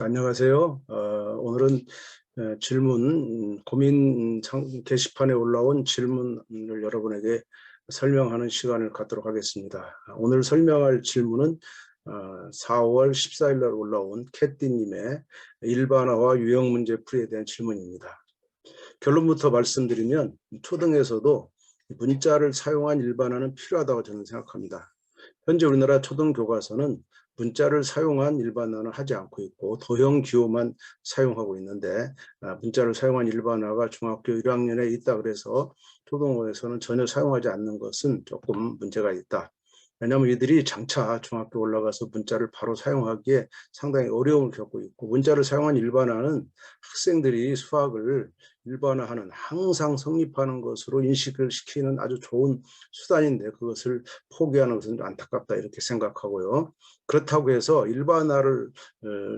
안녕하세요. 오늘은 질문, 고민 게시판에 올라온 질문을 여러분에게 설명하는 시간을 갖도록 하겠습니다. 오늘 설명할 질문은 4월 14일 날 올라온 캐띠님의 일반화와 유형 문제풀이에 대한 질문입니다. 결론부터 말씀드리면 초등에서도 문자를 사용한 일반화는 필요하다고 저는 생각합니다. 현재 우리나라 초등 교과서는 문자를 사용한 일반화는 하지 않고 있고 도형 기호만 사용하고 있는데, 문자를 사용한 일반화가 중학교 1학년에 있다 그래서 초등학교에서는 전혀 사용하지 않는 것은 조금 문제가 있다. 왜냐하면 이들이 장차 중학교 올라가서 문자를 바로 사용하기에 상당히 어려움을 겪고 있고, 문자를 사용한 일반화는 학생들이 수학을 일반화하는, 항상 성립하는 것으로 인식을 시키는 아주 좋은 수단인데 그것을 포기하는 것은 안타깝다 이렇게 생각하고요. 그렇다고 해서 일반화를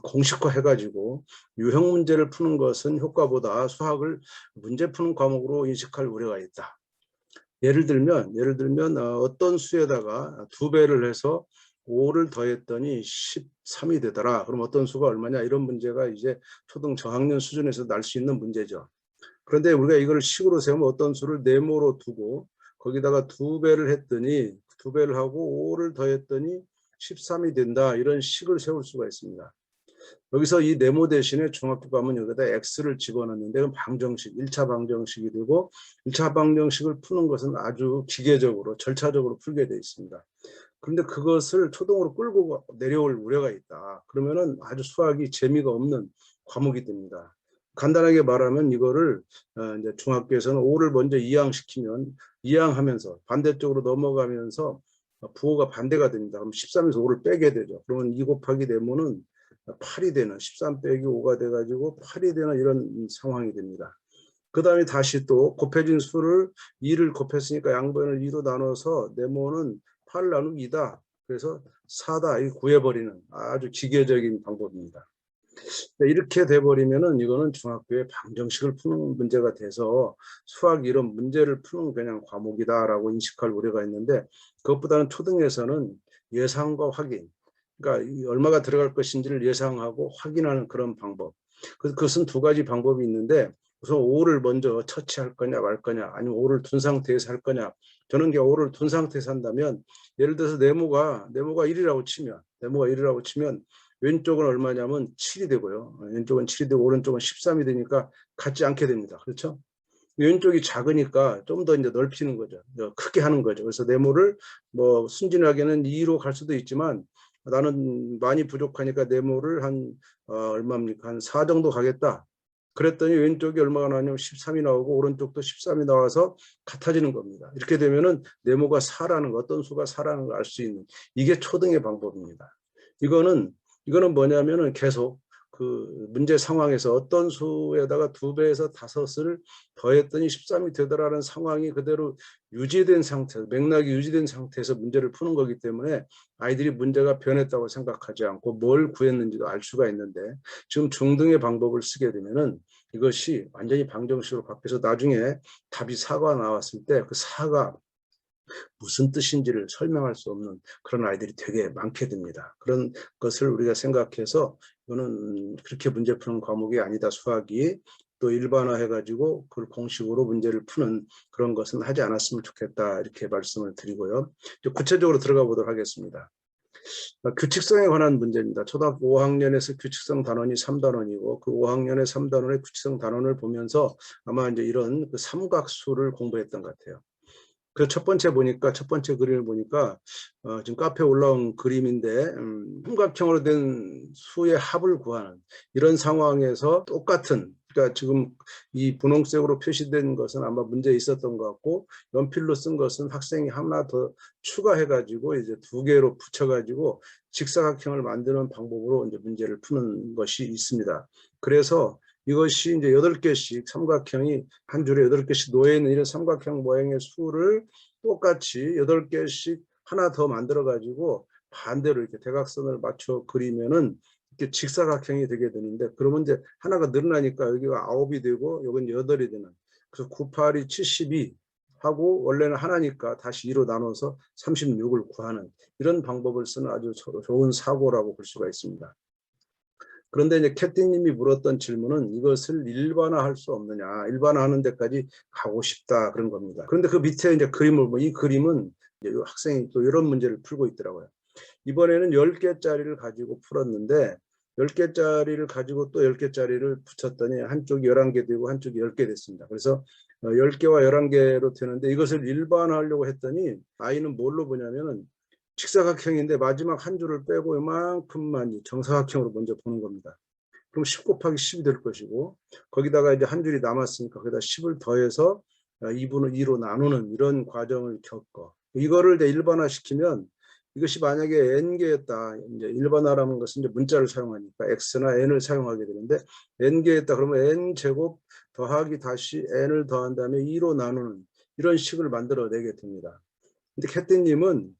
공식화해가지고 유형 문제를 푸는 것은 효과보다 수학을 문제 푸는 과목으로 인식할 우려가 있다. 예를 들면 어떤 수에다가 2배를 해서 5를 더했더니 13이 되더라. 그럼 어떤 수가 얼마냐? 이런 문제가 이제 초등 저학년 수준에서 날 수 있는 문제죠. 그런데 우리가 이걸 식으로 세우면 어떤 수를 네모로 두고 거기다가 2배를 했더니 2배를 하고 5를 더했더니 13이 된다. 이런 식을 세울 수가 있습니다. 여기서 이 네모 대신에 중학교 가면 여기다 x를 집어넣는데 그건 방정식, 1차 방정식이 되고 1차 방정식을 푸는 것은 아주 기계적으로 절차적으로 풀게 되어 있습니다. 그런데 그것을 초등으로 끌고 내려올 우려가 있다. 그러면은 아주 수학이 재미가 없는 과목이 됩니다. 간단하게 말하면 이거를 이제 중학교에서는 5를 먼저 이항시키면 이항하면서 반대쪽으로 넘어가면서 부호가 반대가 됩니다. 그럼 13에서 5를 빼게 되죠. 그러면 2 곱하기 네모는 8이 되는, 13 빼기 5가 돼가지고 8이 되는 이런 상황이 됩니다. 그 다음에 다시 또 곱해진 수를 2를 곱했으니까 양변을 2로 나눠서 네모는 8 나누기 2다. 그래서 4다. 이 구해버리는 아주 기계적인 방법입니다. 이렇게 돼버리면은 이거는 중학교에 방정식을 푸는 문제가 돼서 수학 이런 문제를 푸는 그냥 과목이다라고 인식할 우려가 있는데, 그것보다는 초등에서는 예상과 확인, 그러니까 얼마가 들어갈 것인지를 예상하고 확인하는 그런 방법. 그것은 두 가지 방법이 있는데, 우선 5를 먼저 처치할 거냐 말 거냐, 아니면 5를 둔 상태에서 할 거냐. 저는 5를 둔 상태에서 한다면, 예를 들어서 네모가 1이라고 치면 왼쪽은 얼마냐면 7이 되고요. 왼쪽은 7이 되고 오른쪽은 13이 되니까 같지 않게 됩니다. 그렇죠? 왼쪽이 작으니까 좀 더 이제 넓히는 거죠. 크게 하는 거죠. 그래서 네모를 뭐 순진하게는 2로 갈 수도 있지만, 나는 많이 부족하니까 네모를 얼마입니까? 한 4 정도 가겠다. 그랬더니 왼쪽이 얼마가 나냐면 13이 나오고 오른쪽도 13이 나와서 같아지는 겁니다. 이렇게 되면은 네모가 4라는 거, 어떤 수가 4라는 걸 알 수 있는, 이게 초등의 방법입니다. 이거는 뭐냐면은 계속 그 문제 상황에서 어떤 수에다가 2배에서 5을 더했더니 13이 되더라는 상황이 그대로 유지된 상태에서, 맥락이 유지된 상태에서 문제를 푸는 거기 때문에 아이들이 문제가 변했다고 생각하지 않고 뭘 구했는지도 알 수가 있는데, 지금 중등의 방법을 쓰게 되면은 이것이 완전히 방정식으로 바뀌어서 나중에 답이 4가 나왔을 때 그 4가 무슨 뜻인지를 설명할 수 없는 그런 아이들이 되게 많게 됩니다. 그런 것을 우리가 생각해서 이거는 그렇게 문제 푸는 과목이 아니다, 수학이. 또 일반화해가지고 그걸 공식으로 문제를 푸는 그런 것은 하지 않았으면 좋겠다, 이렇게 말씀을 드리고요. 이제 구체적으로 들어가 보도록 하겠습니다. 규칙성에 관한 문제입니다. 초등학교 5학년에서 규칙성 단원이 3단원이고 그 5학년의 3단원의 규칙성 단원을 보면서 아마 이제 이런 그 삼각수를 공부했던 것 같아요. 그 첫 번째 그림을 보니까 지금 카페에 올라온 그림인데, 삼각형으로 된 수의 합을 구하는 이런 상황에서 똑같은, 그러니까 지금 이 분홍색으로 표시된 것은 아마 문제에 있었던 것 같고, 연필로 쓴 것은 학생이 하나 더 추가해가지고 이제 2개로 붙여가지고 직사각형을 만드는 방법으로 이제 문제를 푸는 것이 있습니다. 그래서 이것이 이제 8개씩 삼각형이 한 줄에 8개씩 놓여있는 이런 삼각형 모양의 수를 똑같이 8개씩 하나 더 만들어 가지고 반대로 이렇게 대각선을 맞춰 그리면은 이렇게 직사각형이 되게 되는데, 그러면 이제 하나가 늘어나니까 여기가 9이 되고 여기는 8이 되는, 그래서 9, 8이 72 하고 원래는 하나니까 다시 2로 나눠서 36을 구하는 이런 방법을 쓰는 아주 좋은 사고라고 볼 수가 있습니다. 그런데 이제 캐티님이 물었던 질문은 이것을 일반화할 수 없느냐, 일반화하는 데까지 가고 싶다 그런 겁니다. 그런데 그 밑에 이제 그림을 이 그림은 이제 학생이 또 이런 문제를 풀고 있더라고요. 이번에는 10개짜리를 가지고 풀었는데 10개짜리를 가지고 또 10개짜리를 붙였더니 한쪽이 11개 되고 한쪽이 10개 됐습니다. 그래서 10개와 11개로 되는데 이것을 일반화하려고 했더니 아이는 뭘로 보냐면은 직사각형인데 마지막 한 줄을 빼고 이만큼만 정사각형으로 먼저 보는 겁니다. 그럼 10 곱하기 10이 될 것이고 거기다가 이제 한 줄이 남았으니까 거기다 10을 더해서 2분의 2로 나누는 이런 과정을 겪어. 이거를 이제 일반화시키면 이것이 만약에 n개였다. 이제 일반화라는 것은 이제 문자를 사용하니까 x나 n을 사용하게 되는데 n개였다. 그러면 n제곱 더하기 다시 n을 더한 다음에 2로 나누는 이런 식을 만들어내게 됩니다. 근데 캐티님은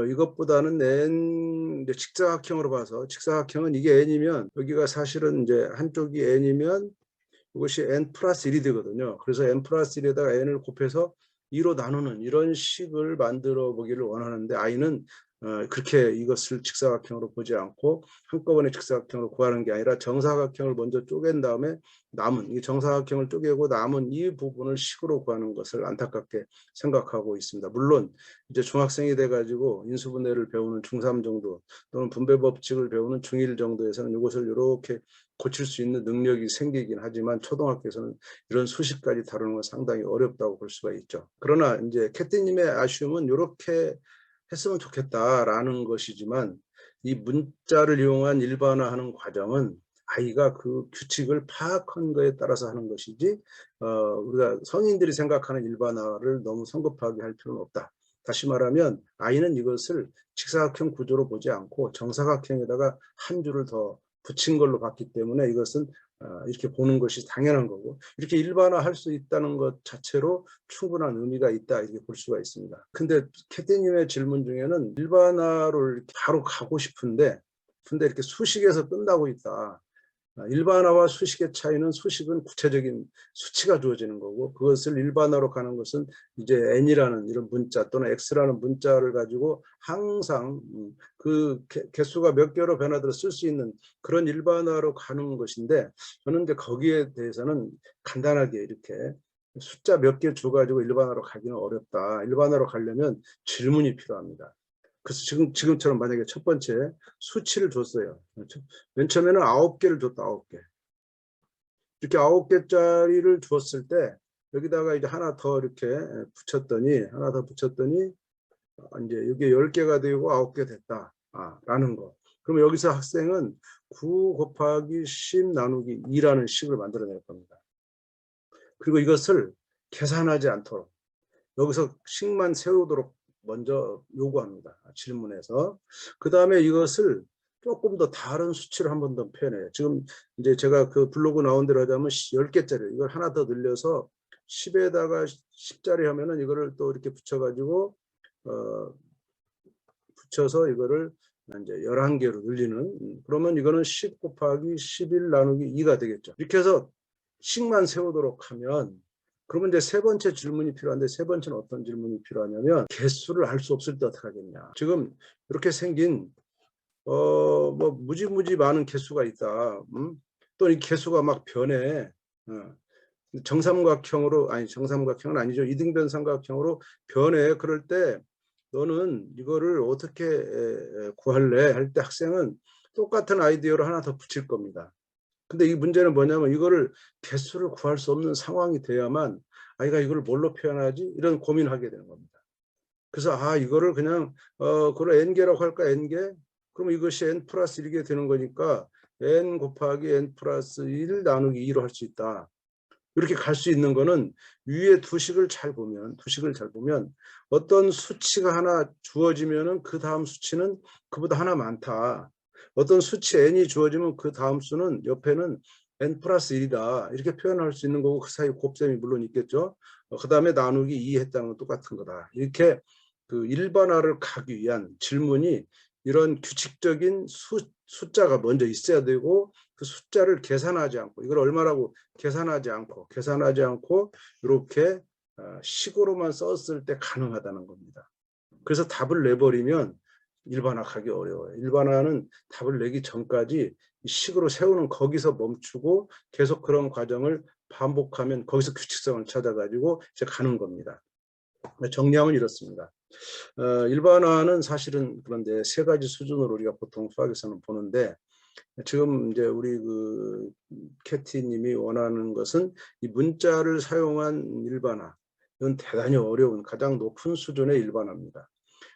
이것보다는 n 이제 직사각형으로 봐서 직사각형은 이게 n이면 여기가 사실은 이제 한쪽이 n이면 이것이 n 플러스 1이 되거든요. 그래서 n 플러스 1에다가 n을 곱해서 2로 나누는 이런 식을 만들어 보기를 원하는데 아이는 그렇게 이것을 직사각형으로 보지 않고 한꺼번에 직사각형으로 구하는 게 아니라 정사각형을 먼저 쪼갠 다음에 남은 이 정사각형을 쪼개고 남은 이 부분을 식으로 구하는 것을 안타깝게 생각하고 있습니다. 물론 이제 중학생이 돼가지고 인수분해를 배우는 중3 정도 또는 분배 법칙을 배우는 중1 정도에서는 이것을 이렇게 고칠 수 있는 능력이 생기긴 하지만 초등학교에서는 이런 수식까지 다루는 건 상당히 어렵다고 볼 수가 있죠. 그러나 이제 캐티님의 아쉬움은 이렇게 했으면 좋겠다라는 것이지만 이 문자를 이용한 일반화하는 과정은 아이가 그 규칙을 파악한 거에 따라서 하는 것이지 우리가 성인들이 생각하는 일반화를 너무 성급하게 할 필요는 없다. 다시 말하면 아이는 이것을 직사각형 구조로 보지 않고 정사각형에다가 한 줄을 더 붙인 걸로 봤기 때문에 이것은 이렇게 보는 것이 당연한 거고 이렇게 일반화할 수 있다는 것 자체로 충분한 의미가 있다 이렇게 볼 수가 있습니다. 근데 캐티님의 질문 중에는 일반화를 바로 가고 싶은데 이렇게 수식에서 끝나고 있다. 일반화와 수식의 차이는 수식은 구체적인 수치가 주어지는 거고 그것을 일반화로 가는 것은 이제 n이라는 이런 문자 또는 x라는 문자를 가지고 항상 그 개수가 몇 개로 변하도록 쓸 수 있는 그런 일반화로 가는 것인데 저는 이제 거기에 대해서는 간단하게 이렇게 숫자 몇 개 줘가지고 일반화로 가기는 어렵다. 일반화로 가려면 질문이 필요합니다. 그래서 지금처럼 만약에 첫 번째 수치를 줬어요. 맨 처음에는 9개를 줬다. 9개. 이렇게 9개짜리를 줬을 때 여기다가 이제 하나 더 이렇게 붙였더니 이제 여기 10개가 되고 9개 됐다. 라는 거. 그럼 여기서 학생은 9 곱하기 10 나누기 2라는 식을 만들어낼 겁니다. 그리고 이것을 계산하지 않도록 여기서 식만 세우도록 먼저 요구합니다. 질문에서. 그 다음에 이것을 조금 더 다른 수치를 한 번 더 표현해요. 지금 이제 제가 그 블로그 나온 대로 하자면 10개짜리 이걸 하나 더 늘려서 10에다가 10짜리 하면은 이거를 또 이렇게 붙여가지고 붙여서 이거를 이제 11개로 늘리는 그러면 이거는 10 곱하기 11 나누기 2가 되겠죠. 이렇게 해서 식만 세우도록 하면 그러면 이제 세 번째 질문이 필요한데 세 번째는 어떤 질문이 필요하냐면 개수를 알 수 없을 때 어떻게 하겠냐. 지금 이렇게 생긴 뭐 무지무지 많은 개수가 있다. 또 이 개수가 막 변해. 정삼각형으로 정삼각형은 아니죠. 이등변 삼각형으로 변해. 그럴 때 너는 이거를 어떻게 구할래? 할 때 학생은 똑같은 아이디어를 하나 더 붙일 겁니다. 근데 이 문제는 뭐냐면 이거를 개수를 구할 수 없는 상황이 돼야만 아이가 이걸 뭘로 표현하지? 이런 고민을 하게 되는 겁니다. 그래서 이거를 그냥 그걸 n개라고 할까 n개? 그럼 이것이 n 플러스 1개 되는 거니까 n 곱하기 n 플러스 1 나누기 2로 할 수 있다. 이렇게 갈 수 있는 거는 위에 두식을 잘 보면 어떤 수치가 하나 주어지면은 그 다음 수치는 그보다 하나 많다. 어떤 수치 n이 주어지면 그 다음 수는 옆에는 n 플러스 1이다. 이렇게 표현할 수 있는 거고 그 사이 곱셈이 물론 있겠죠. 그 다음에 나누기 2 했다는 건 똑같은 거다. 이렇게 그 일반화를 가기 위한 질문이 이런 규칙적인 숫자가 먼저 있어야 되고 그 숫자를 계산하지 않고 이걸 얼마라고 계산하지 않고 이렇게 식으로만 썼을 때 가능하다는 겁니다. 그래서 답을 내버리면 일반화하기 어려워요. 일반화는 답을 내기 전까지 식으로 세우는 거기서 멈추고 계속 그런 과정을 반복하면 거기서 규칙성을 찾아가지고 이제 가는 겁니다. 정리하면 이렇습니다. 일반화는 사실은 그런데 세 가지 수준으로 우리가 보통 수학에서는 보는데, 지금 이제 우리 그 캐티님이 원하는 것은 이 문자를 사용한 일반화. 이건 대단히 어려운 가장 높은 수준의 일반화입니다.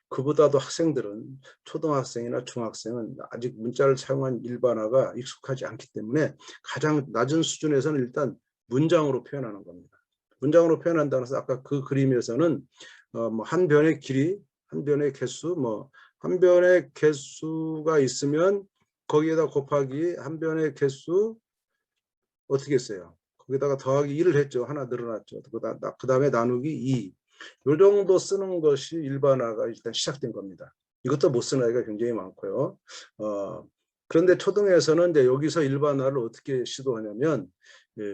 그보다도 학생들은 초등학생이나 중학생은 아직 문자를 사용한 일반화가 익숙하지 않기 때문에 가장 낮은 수준에서는 일단 문장으로 표현하는 겁니다. 문장으로 표현한다는 것은 아까 그 그림에서는 뭐 한 변의 길이, 한 변의 개수, 뭐 한 변의 개수가 있으면 거기에다 곱하기 한 변의 개수 어떻게 했어요? 거기다가 더하기 1을 했죠. 하나 늘어났죠. 그 다음에 나누기 2. 이 정도 쓰는 것이 일반화가 일단 시작된 겁니다. 이것도 못 쓰는 아이가 굉장히 많고요. 그런데 초등에서는 이제 여기서 일반화를 어떻게 시도하냐면,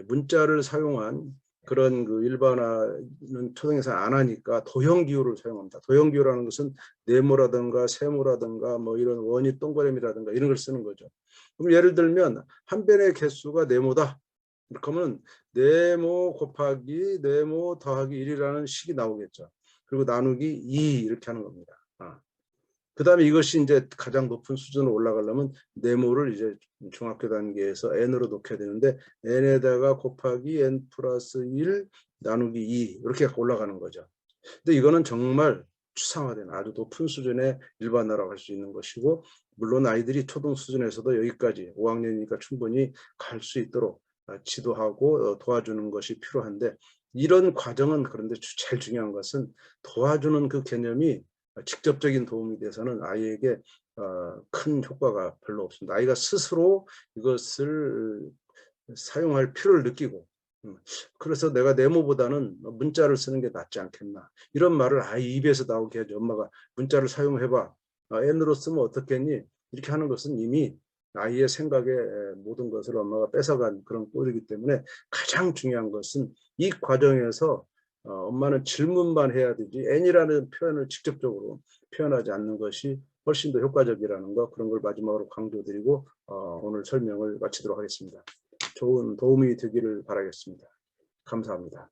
문자를 사용한 그런 그 일반화는 초등에서 안 하니까 도형기호를 사용합니다. 도형기호라는 것은 네모라든가 세모라든가 뭐 이런 원이 동그라미라든가 이런 걸 쓰는 거죠. 그럼 예를 들면 한 변의 개수가 네모다. 그러면 네모 곱하기 네모 더하기 1이라는 식이 나오겠죠. 그리고 나누기 2 이렇게 하는 겁니다. 그 다음에 이것이 이제 가장 높은 수준으로 올라가려면 네모를 이제 중학교 단계에서 n으로 놓게 되는데, n에다가 곱하기 n 플러스 1 나누기 2 이렇게 올라가는 거죠. 근데 이거는 정말 추상화된 아주 높은 수준의 일반화라고 할 수 있는 것이고, 물론 아이들이 초등 수준에서도 여기까지 5학년이니까 충분히 갈 수 있도록 지도하고 도와주는 것이 필요한데, 이런 과정은, 그런데 제일 중요한 것은 도와주는 그 개념이 직접적인 도움이 돼서는 아이에게 큰 효과가 별로 없습니다. 아이가 스스로 이것을 사용할 필요를 느끼고, 그래서 내가 네모보다는 문자를 쓰는 게 낫지 않겠나, 이런 말을 아이 입에서 나오게 하죠. 엄마가 문자를 사용해봐, n으로 쓰면 어떻겠니, 이렇게 하는 것은 이미 아이의 생각에 모든 것을 엄마가 뺏어간 그런 꼴이기 때문에, 가장 중요한 것은 이 과정에서 엄마는 질문만 해야 되지 n이라는 표현을 직접적으로 표현하지 않는 것이 훨씬 더 효과적이라는 거, 그런 걸 마지막으로 강조드리고 오늘 설명을 마치도록 하겠습니다. 좋은 도움이 되기를 바라겠습니다. 감사합니다.